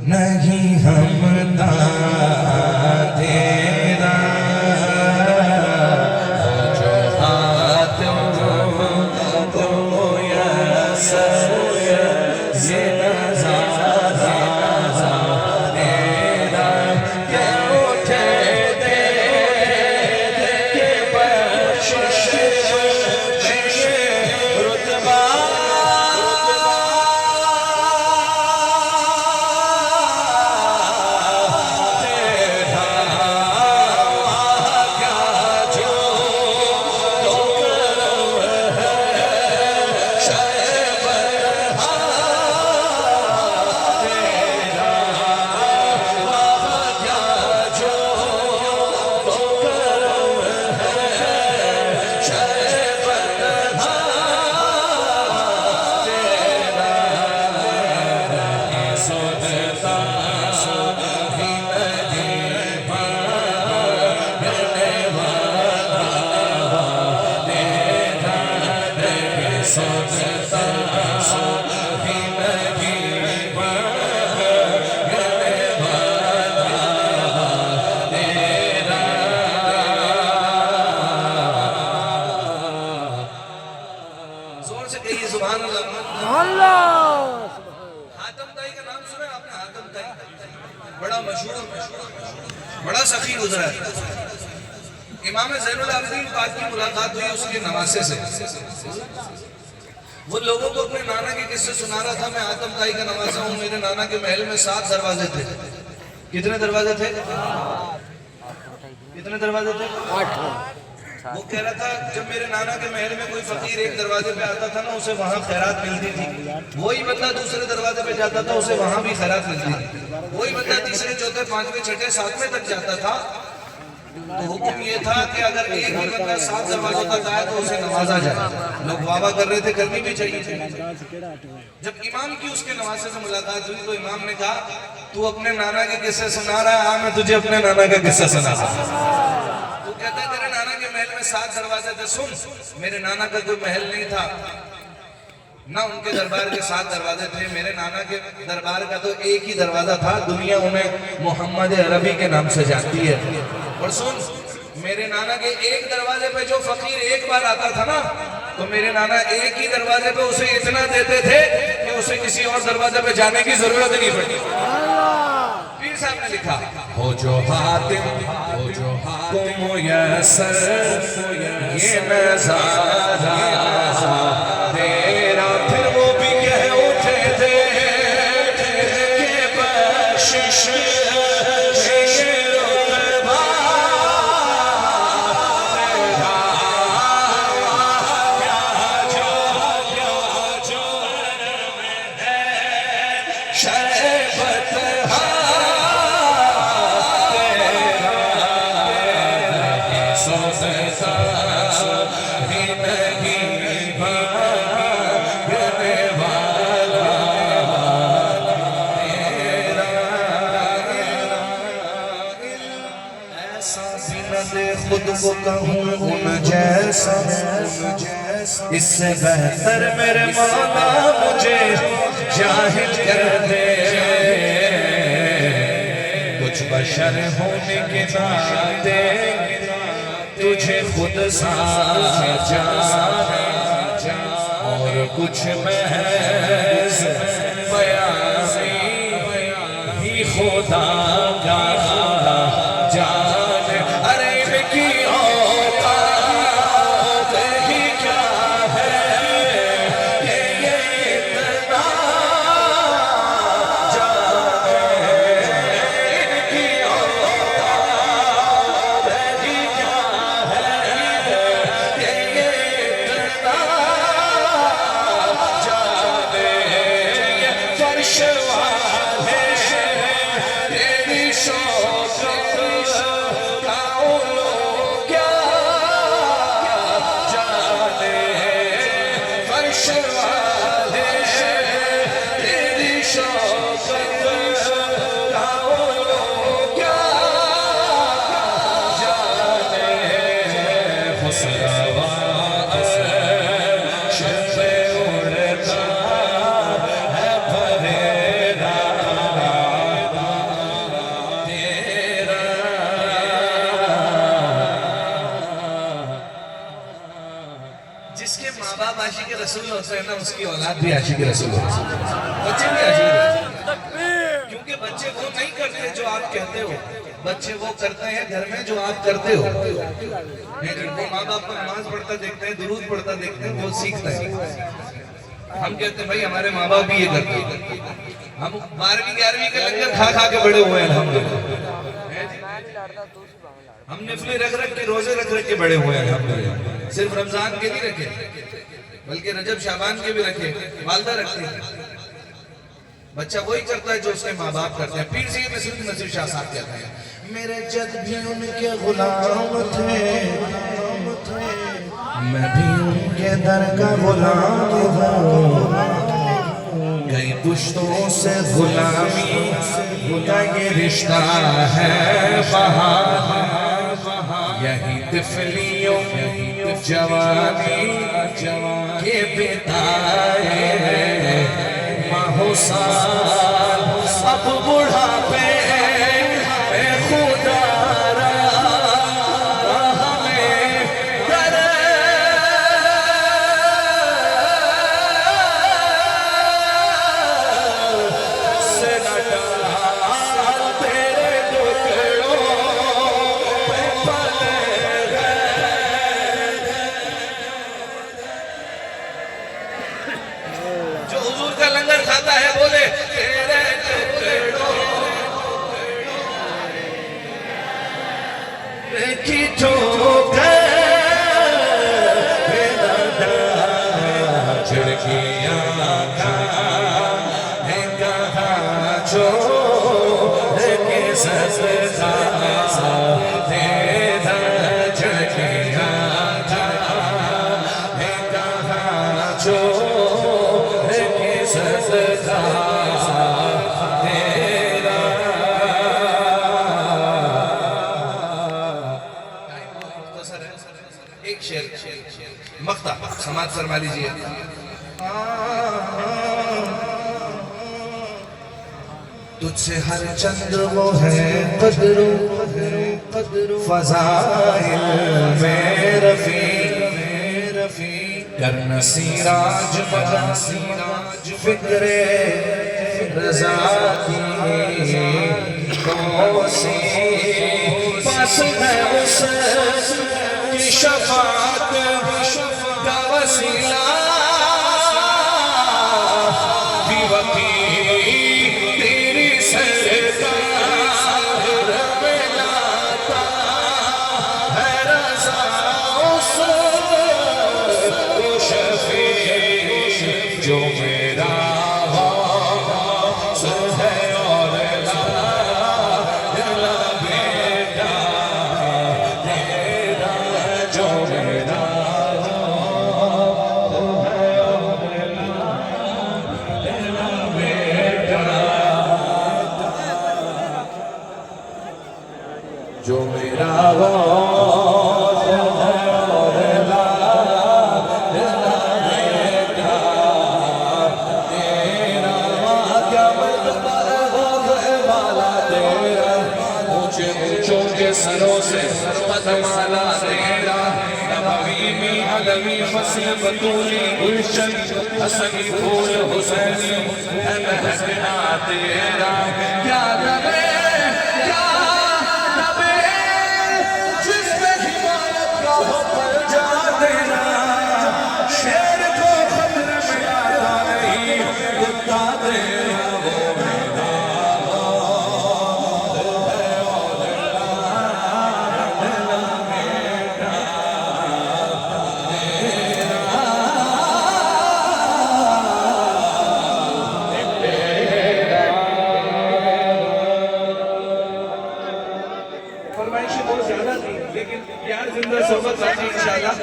नहीं हमदा तेरा जो हाथ तो यसर ये नज़ारा तेरा के उठे दे के बख्शिश रुतबा बड़ा मशहूर बड़ा सखी गुजरा है। इमाम ज़ैनुल आबिदीन पाक की मुलाकात हुई उसके नवासे से। वो लोगों को अपने नाना के किस्से सुना रहा था। मैं आदम ताई का नवासा हूँ। मेरे नाना के महल में 7 दरवाजे थे। कितने दरवाजे थे? कितने दरवाजे थे? 8। वो कह रहा था जब मेरे नाना के महल में कोई फकीर एक दरवाजे पे आता था ना, उसे वहाँ खैरात मिलती थी। वही बंदा दूसरे दरवाजे पे जाता था, उसे वहाँ भी खैरात मिलती थी। वही बंदा तीसरे चौथे पांचवें छठे सातवें तक जाता था। तो हुक्म ये था कि अगर एक ही बंदा 7 दरवाजों तक आए तो उसे नवाजा जाए। लोग वाह कर रहे थे, करनी भी चाहिए। जब इमाम की उसके नवासे से मुलाकात हुई तो इमाम ने कहा तू अपने नाना के किस्से सुना रहा है, मैं तुझे अपने नाना का किस्सा सुना रहा। तू कहता है तेरे नाना के महल में 7 दरवाजे थे। सुन, मेरे नाना का कोई महल नहीं था ना, उनके दरबार के 7 दरवाजे थे। मेरे नाना के दरबार का तो एक ही दरवाजा था। दुनिया उन्हें मोहम्मद अरबी के नाम से जानती है। और सुन, मेरे नाना के एक दरवाजे पे जो फकीर एक बार आता था ना, तो मेरे नाना एक ही दरवाजे पे उसे इतना देते थे कि उसे किसी और दरवाजे पे जाने की जरूरत नहीं पड़ती। पीर साहब ने लिखा हो जो हातिम मुयस्सर ये नज़ारा तेरा। फिर वो भी कह उठे थे कि बख्शिश खुद को कहूँ उन जैसा, इससे बेहतर मेरे मौला मुझे जाहिल कर दे। कुछ बशर होने के नाते तुझे खुद सा जाना और कुछ महज बयानी ही खुदा का जान। अरे इनकी औकात ही क्या है ये इतना जाने। इनकी औकात ही क्या है ये इतना जाने। ये फर्श वाले तेरी जिसके माँ बाप आशिक रसूल होते हैं ना, उसकी औलाद भी आशिक रसूल होती है, बच्चे भी आशिक रसूल। क्योंकि बच्चे वो नहीं करते जो आप कहते हो, बच्चे वो करते हैं घर में जो आप करते हो। जिनको माँ बाप को नमाज पढ़ता देखते हैं, दुरूद पढ़ता देखते हैं, वो सीखते हैं। हम कहते हैं भाई हमारे माँ बाप भी ये करते हैं। हम 12वीं 11वीं का लंगर खा खा के बड़े हुए हैं अल्हम्दुलिल्लाह। हम नफले रख रख के, रोजे रख रख के बड़े हुए हैं अल्हम्दुलिल्लाह। सिर्फ रमजान के नहीं रखे, बल्कि रजब शाबान के भी रखे, वालदा रखते हैं। बच्चा वही करता है जो उसके माँ बाप करते हैं। पीर सैयद नसीरुद्दीन शाह साहब कहते हैं, मेरे जद भी उनके गुलाम थे, मैं भी उनके दर का गुलाम हूँ। कई पुश्तों से गुलामी का ये रिश्ता है वहाँ, यही तिफलियों जवानी के बिताए माहौसाल, अब बुढ़ापे खुदा खाता है, बोले तेरे की झिड़कियां एक शेर मक्ता समाज फरमा लीजिए। तुझसे हर चंद्र वो है कदरू फज़ाइल में रफ़ी, कर नसीराज बजा फिक्रे रज़ा की कोसी, पास है उस की शफाअत का वसीला, दीवती तेरी सरकार में लाता है रज़ा उस शफी जो मेरा जो मेरा सरों से पदमाला तेरा, नबवी में अलवी फसल बतूली गुलशन, हसनी फूल हुसैनी है महकना तेरा। क्या नबे क्या नबे जिसमें हिमायत का हो पर जा देना, शेर को खतरे में आता नहीं कुत्ता तेरा। बहुत ज्यादा थी, लेकिन यार जिंदा सोबत इंशाल्लाह।